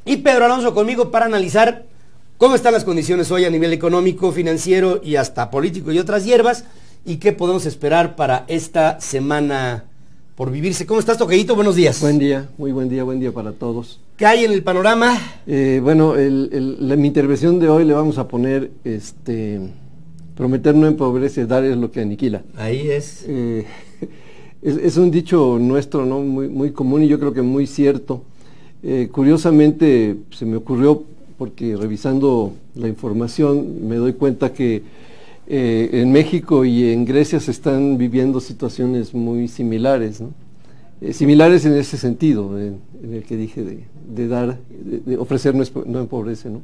Y Pedro Alonso conmigo para analizar cómo están las condiciones hoy a nivel económico, financiero y hasta político y otras hierbas, y qué podemos esperar para esta semana por vivirse. ¿Cómo estás, Toqueíto? Buenos días. Buen día, muy buen día para todos. ¿Qué hay en el panorama? Bueno, mi intervención de hoy le vamos a poner, prometer no empobrece, dar es lo que aniquila. Ahí es. Es un dicho nuestro, ¿no? Muy común y yo creo que muy cierto. Curiosamente se me ocurrió porque revisando la información me doy cuenta que en México y en Grecia se están viviendo situaciones muy similares, ¿no? Similares en ese sentido, en el que dije de dar, de ofrecer no empobrece, ¿no?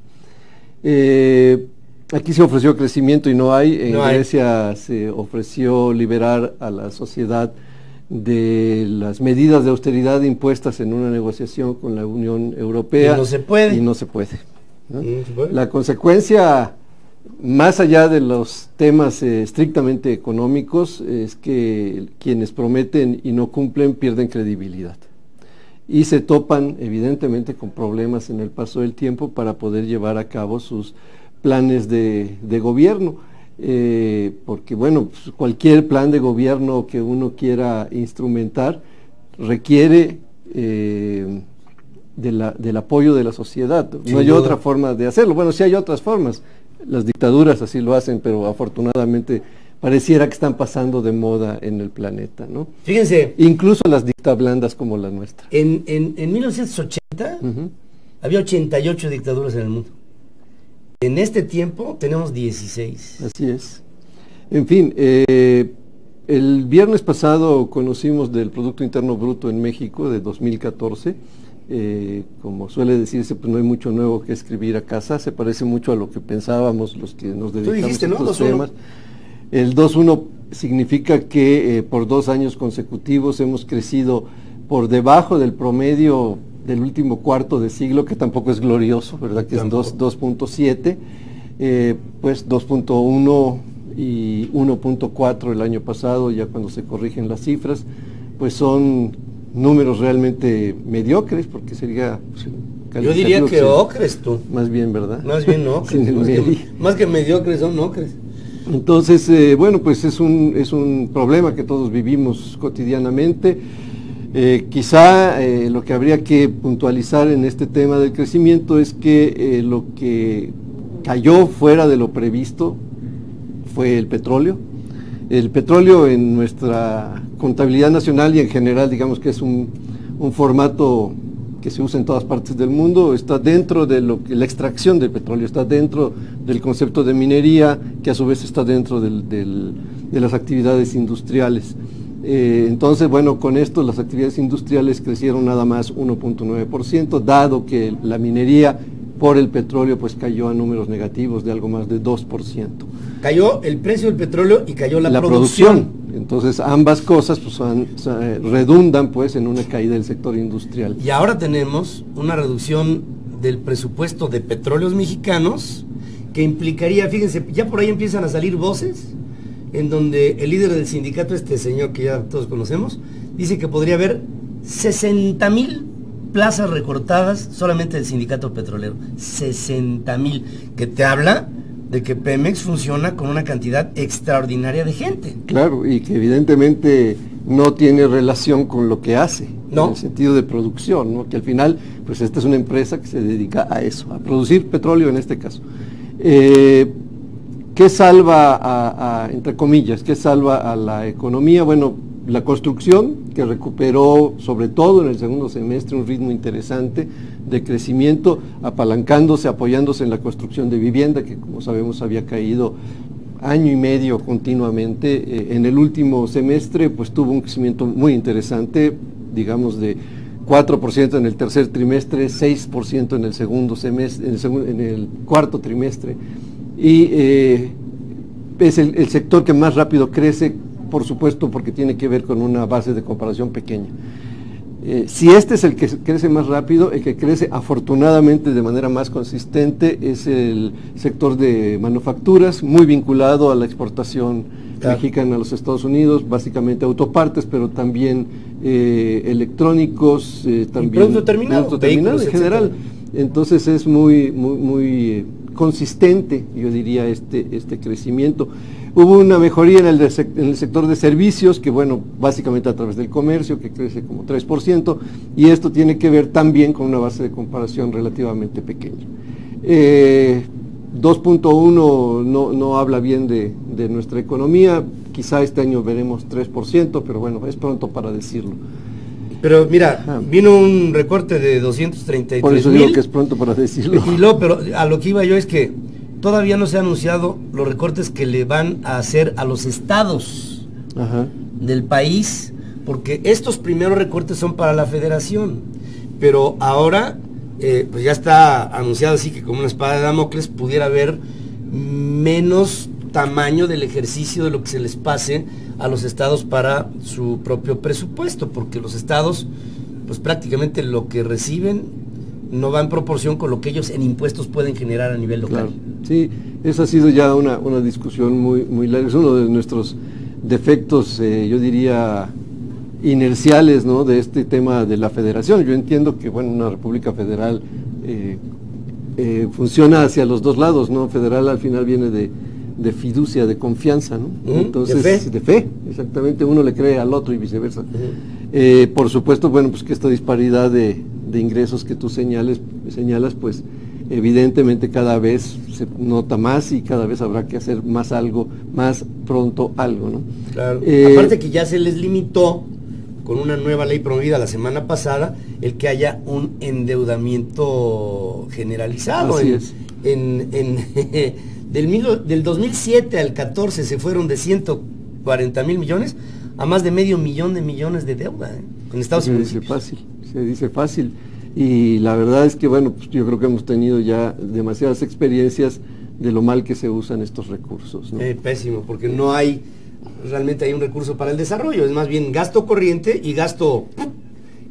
Aquí se ofreció crecimiento y no hay. En Grecia se ofreció liberar a la sociedad de las medidas de austeridad impuestas en una negociación con la Unión Europea. Y no se puede. Y no se puede, ¿no? La consecuencia, más allá de los temas estrictamente económicos, es que quienes prometen y no cumplen pierden credibilidad. Y se topan evidentemente con problemas en el paso del tiempo para poder llevar a cabo sus planes de gobierno. Porque bueno, pues cualquier plan de gobierno que uno quiera instrumentar requiere del apoyo de la sociedad. No hay otra forma de hacerlo. Bueno, sí hay otras formas. Las dictaduras así lo hacen, pero afortunadamente pareciera que están pasando de moda en el planeta, ¿no? Fíjense. Incluso las dictablandas como la nuestra. En 1980 había 88 dictaduras en el mundo. En este tiempo tenemos 16. Así es. En fin, el viernes pasado conocimos del Producto Interno Bruto en México de 2014. Como suele decirse, pues no hay mucho nuevo que escribir a casa. Se parece mucho a lo que pensábamos los que nos dedicamos a estos temas. El 2.1 significa que por 2 años consecutivos hemos crecido por debajo del promedio del último cuarto de siglo, que tampoco es glorioso, ¿verdad? Que es 2.7, pues 2.1 y 1.4 el año pasado, ya cuando se corrigen las cifras, pues son números realmente mediocres, porque sería... Pues, yo diría que ocres tú. Más bien, ¿verdad? Más bien ocres. Más que mediocres son ocres. Entonces, bueno, pues es un problema que todos vivimos cotidianamente. Quizá lo que habría que puntualizar en este tema del crecimiento es que lo que cayó fuera de lo previsto fue el petróleo. El petróleo en nuestra contabilidad nacional y en general, digamos que es un formato que se usa en todas partes del mundo, está dentro de lo que la extracción del petróleo, está dentro del concepto de minería, que a su vez está dentro de las actividades industriales. Entonces, bueno, con esto las actividades industriales crecieron nada más 1.9%, dado que la minería por el petróleo pues cayó a números negativos de algo más de 2%. Cayó el precio del petróleo y cayó la producción. Entonces ambas cosas pues, redundan pues en una caída del sector industrial. Y ahora tenemos una reducción del presupuesto de petróleos mexicanos que implicaría, fíjense, ya por ahí empiezan a salir voces en donde el líder del sindicato, este señor que ya todos conocemos, dice que podría haber 60,000 plazas recortadas solamente del sindicato petrolero. 60,000, que te habla de que Pemex funciona con una cantidad extraordinaria de gente. Claro, y que evidentemente no tiene relación con lo que hace, en el sentido de producción, ¿no? Que al final, pues esta es una empresa que se dedica a eso, a producir petróleo en este caso. ¿Qué salva entre comillas, qué salva a la economía? Bueno, la construcción, que recuperó sobre todo en el segundo semestre un ritmo interesante de crecimiento, apalancándose, apoyándose en la construcción de vivienda, que como sabemos había caído año y medio continuamente. En el último semestre pues tuvo un crecimiento muy interesante, digamos de 4% en el tercer trimestre, 6% en el segundo semestre, en el cuarto trimestre. Y es el sector que más rápido crece, por supuesto, porque tiene que ver con una base de comparación pequeña. Si este es el que crece más rápido, el que crece afortunadamente de manera más consistente es el sector de manufacturas, muy vinculado a la exportación mexicana a los Estados Unidos, básicamente autopartes, pero también electrónicos, también producto terminado en general. Entonces es muy consistente, yo diría, este crecimiento. Hubo una mejoría en el sector de servicios, que bueno, básicamente a través del comercio, que crece como 3%, y esto tiene que ver también con una base de comparación relativamente pequeña. 2.1 no habla bien de nuestra economía, quizá este año veremos 3%, pero bueno, es pronto para decirlo. Pero mira, vino un recorte de 233,000. Por eso digo que es pronto para decirlo. Pero a lo que iba yo es que todavía no se han anunciado los recortes que le van a hacer a los estados del país, porque estos primeros recortes son para la federación, pero ahora pues ya está anunciado así que como una espada de Damocles pudiera haber menos tamaño del ejercicio de lo que se les pase a los estados para su propio presupuesto, porque los estados pues prácticamente lo que reciben no va en proporción con lo que ellos en impuestos pueden generar a nivel local. Claro. Sí, esa ha sido ya una discusión muy larga, es uno de nuestros defectos, yo diría, inerciales, ¿no?, de este tema de la federación. Yo entiendo que, bueno, una república federal funciona hacia los dos lados, ¿no? Federal al final viene de fiducia, de confianza, ¿no? Entonces, de fe, exactamente, uno le cree al otro y viceversa. Por supuesto, bueno, pues que esta disparidad de ingresos que tú señalas, pues evidentemente cada vez se nota más y cada vez habrá que hacer más pronto algo, ¿no? Claro. Aparte que ya se les limitó con una nueva ley promovida la semana pasada el que haya un endeudamiento generalizado. Así es. Del 2007 al 14 se fueron de 140,000 millones a más de medio millón de millones de deuda en Estados Unidos. Se dice fácil. Y la verdad es que, bueno, pues yo creo que hemos tenido ya demasiadas experiencias de lo mal que se usan estos recursos, ¿no? Pésimo, porque no hay, realmente hay un recurso para el desarrollo, es más bien gasto corriente y gasto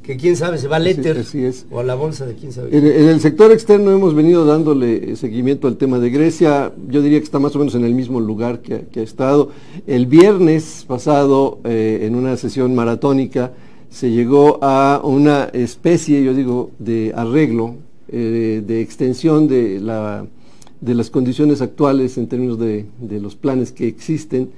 que quién sabe, se va al éter, así es. O a la bolsa de quién sabe. En el sector externo hemos venido dándole seguimiento al tema de Grecia. Yo diría que está más o menos en el mismo lugar que ha estado. El viernes pasado, en una sesión maratónica, se llegó a una especie, yo digo, de arreglo, de extensión de las condiciones actuales en términos de los planes que existen.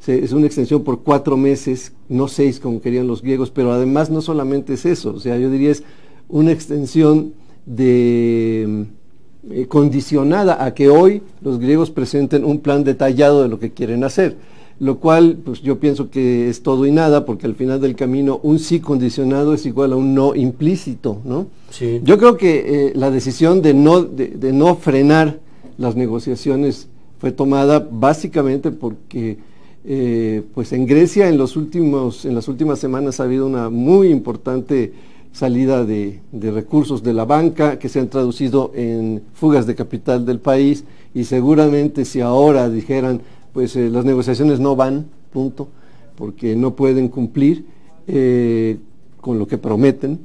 Es una extensión por 4 meses, no 6 como querían los griegos, pero además no solamente es eso, o sea, yo diría es una extensión condicionada a que hoy los griegos presenten un plan detallado de lo que quieren hacer, lo cual pues yo pienso que es todo y nada, porque al final del camino un sí condicionado es igual a un no implícito, ¿no? Sí. Yo creo que la decisión de no frenar las negociaciones fue tomada básicamente porque pues en Grecia en las últimas semanas ha habido una muy importante salida de recursos de la banca que se han traducido en fugas de capital del país, y seguramente si ahora dijeran pues las negociaciones no van, punto, porque no pueden cumplir con lo que prometen,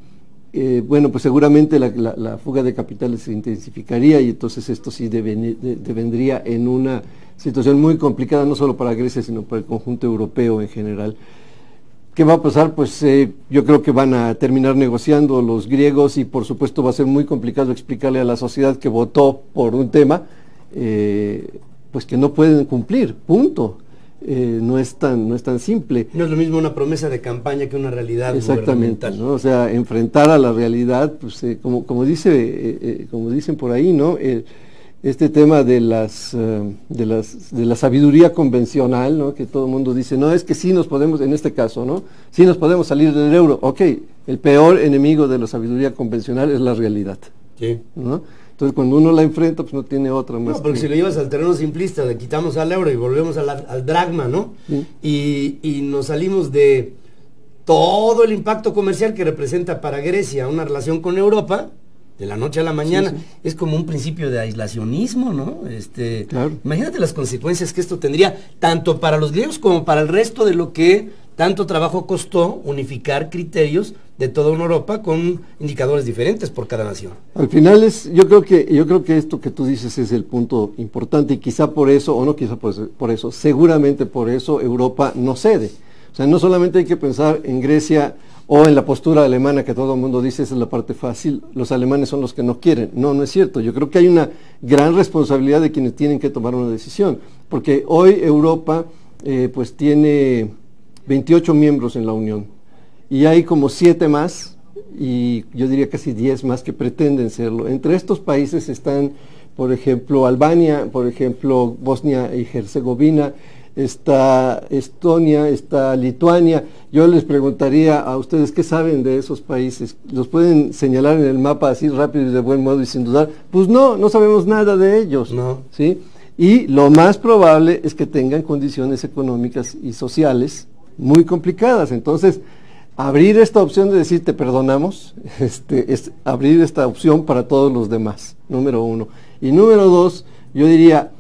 bueno, pues seguramente la fuga de capitales se intensificaría, y entonces esto sí devendría en una situación muy complicada, no solo para Grecia, sino para el conjunto europeo en general. ¿Qué va a pasar? Pues yo creo que van a terminar negociando los griegos, y por supuesto va a ser muy complicado explicarle a la sociedad que votó por un tema, pues que no pueden cumplir, punto. No es tan simple. No es lo mismo una promesa de campaña que una realidad gubernamental, ¿no? O sea, enfrentar a la realidad, pues como dicen por ahí, ¿no? Este tema de la sabiduría convencional, ¿no?, que todo el mundo dice, no, es que sí nos podemos, en este caso, ¿no?, sí nos podemos salir del euro. Ok, el peor enemigo de la sabiduría convencional es la realidad. Sí. ¿No? Entonces cuando uno la enfrenta, pues no tiene otra más. No, porque si lo llevas al terreno simplista, le quitamos al euro y volvemos al dracma, ¿no? Sí. Y nos salimos de todo el impacto comercial que representa para Grecia una relación con Europa, de la noche a la mañana. Sí, sí. Es como un principio de aislacionismo, ¿no? Claro. Imagínate las consecuencias que esto tendría, tanto para los griegos como para el resto de lo que tanto trabajo costó unificar criterios de toda una Europa con indicadores diferentes por cada nación. Al final yo creo que esto que tú dices es el punto importante, y quizá por eso, o no quizá por eso, seguramente por eso Europa no cede. O sea, no solamente hay que pensar en Grecia O en la postura alemana que todo el mundo dice, esa es la parte fácil, los alemanes son los que no quieren. No, no es cierto. Yo creo que hay una gran responsabilidad de quienes tienen que tomar una decisión, porque hoy Europa pues tiene 28 miembros en la Unión, y hay como 7 más, y yo diría casi 10 más que pretenden serlo. Entre estos países están, por ejemplo, Albania, por ejemplo, Bosnia y Herzegovina, está Estonia, está Lituania. Yo les preguntaría a ustedes qué saben de esos países. ¿Los pueden señalar en el mapa así rápido y de buen modo y sin dudar? Pues no, no sabemos nada de ellos. No. ¿Sí? Y lo más probable es que tengan condiciones económicas y sociales muy complicadas. Entonces, abrir esta opción de decir te perdonamos, es abrir esta opción para todos los demás, número 1. Y número 2, yo diría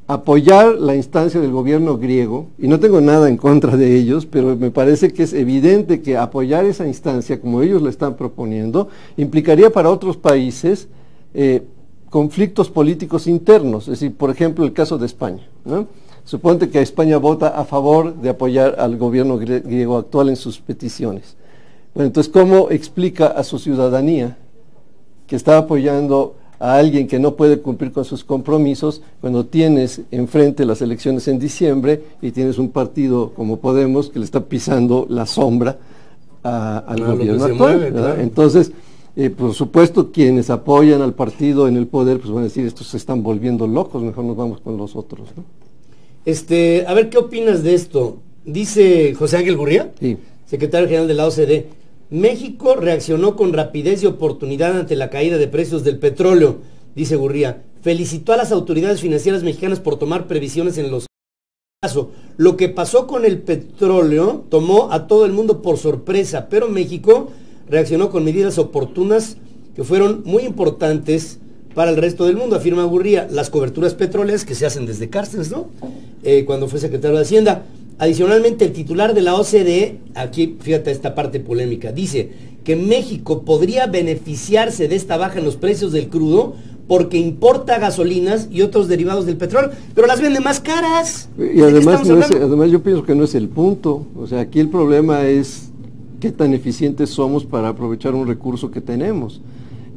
apoyar la instancia del gobierno griego, y no tengo nada en contra de ellos, pero me parece que es evidente que apoyar esa instancia, como ellos la están proponiendo, implicaría para otros países conflictos políticos internos, es decir, por ejemplo, el caso de España, ¿no? Suponte que España vota a favor de apoyar al gobierno griego actual en sus peticiones. Bueno, entonces, ¿cómo explica a su ciudadanía que está apoyando a alguien que no puede cumplir con sus compromisos cuando tienes enfrente las elecciones en diciembre y tienes un partido como Podemos que le está pisando la sombra al gobierno actual? Mueve, claro. Entonces, por supuesto, quienes apoyan al partido en el poder pues van a decir, estos se están volviendo locos, mejor nos vamos con los otros, ¿no? A ver, ¿qué opinas de esto? Dice José Ángel Gurría, sí, secretario general de la OCDE, México reaccionó con rapidez y oportunidad ante la caída de precios del petróleo, dice Gurría. Felicitó a las autoridades financieras mexicanas por tomar previsiones en los casos. Lo que pasó con el petróleo tomó a todo el mundo por sorpresa, pero México reaccionó con medidas oportunas que fueron muy importantes para el resto del mundo, afirma Gurría. Las coberturas petroleras que se hacen desde Carstens, ¿no? Cuando fue secretario de Hacienda. Adicionalmente, el titular de la OCDE, aquí fíjate esta parte polémica, dice que México podría beneficiarse de esta baja en los precios del crudo porque importa gasolinas y otros derivados del petróleo, pero las vende más caras. Y además, además yo pienso que no es el punto. O sea, aquí el problema es qué tan eficientes somos para aprovechar un recurso que tenemos.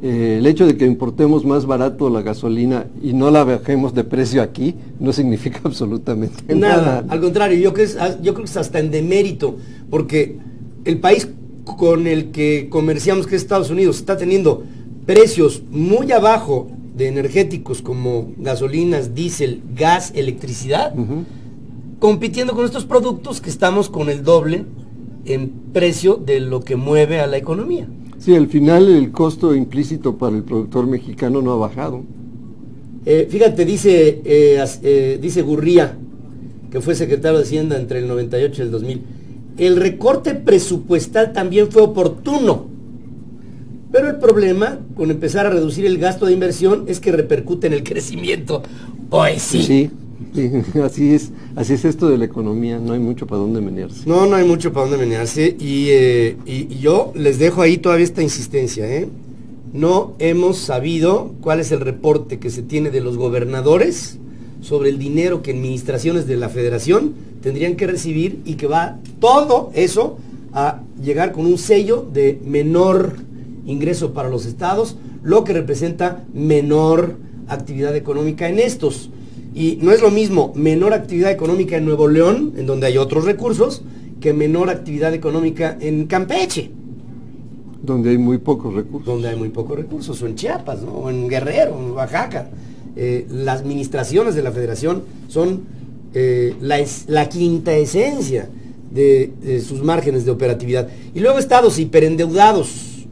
El hecho de que importemos más barato la gasolina y no la bajemos de precio aquí no significa absolutamente nada. Al contrario, yo creo que es hasta en demérito, porque el país con el que comerciamos, que es Estados Unidos, está teniendo precios muy abajo de energéticos como gasolinas, diésel, gas, electricidad, compitiendo con estos productos que estamos con el doble en precio de lo que mueve a la economía. Sí, al final el costo implícito para el productor mexicano no ha bajado. Fíjate, dice Gurría, que fue secretario de Hacienda entre el 98 y el 2000, el recorte presupuestal también fue oportuno, pero el problema con empezar a reducir el gasto de inversión es que repercute en el crecimiento. Pues sí. Sí. Sí, así es esto de la economía, no hay mucho para dónde menearse. No hay mucho para dónde menearse, y yo les dejo ahí todavía esta insistencia, No hemos sabido cuál es el reporte que se tiene de los gobernadores sobre el dinero que administraciones de la federación tendrían que recibir, y que va todo eso a llegar con un sello de menor ingreso para los estados, lo que representa menor actividad económica en estos. Y no es lo mismo menor actividad económica en Nuevo León, en donde hay otros recursos, que menor actividad económica en Campeche, donde hay muy pocos recursos. O en Chiapas, ¿no? O en Guerrero, en Oaxaca. Las administraciones de la federación son la quinta esencia de sus márgenes de operatividad. Y luego estados hiperendeudados,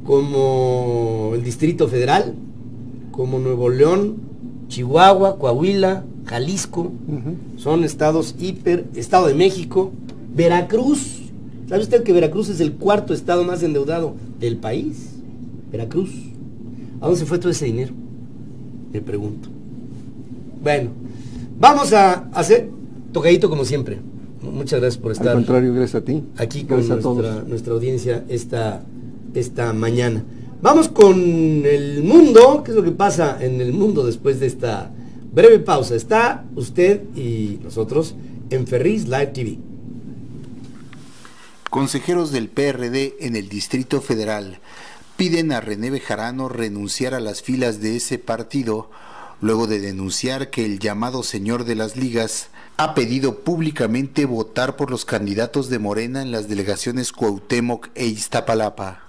como el Distrito Federal, como Nuevo León, Chihuahua, Coahuila, Jalisco, son estados Estado de México, Veracruz. ¿Sabe usted que Veracruz es el cuarto estado más endeudado del país? Veracruz. ¿A dónde se fue todo ese dinero? Me pregunto. Bueno, vamos a hacer tocadito como siempre. Muchas gracias por estar. Al contrario, gracias a ti. Aquí con nuestra audiencia esta mañana. Vamos con el mundo. ¿Qué es lo que pasa en el mundo después de esta breve pausa? Está usted y nosotros en Ferris Live TV. Consejeros del PRD en el Distrito Federal piden a René Bejarano renunciar a las filas de ese partido luego de denunciar que el llamado señor de las ligas ha pedido públicamente votar por los candidatos de Morena en las delegaciones Cuauhtémoc e Iztapalapa.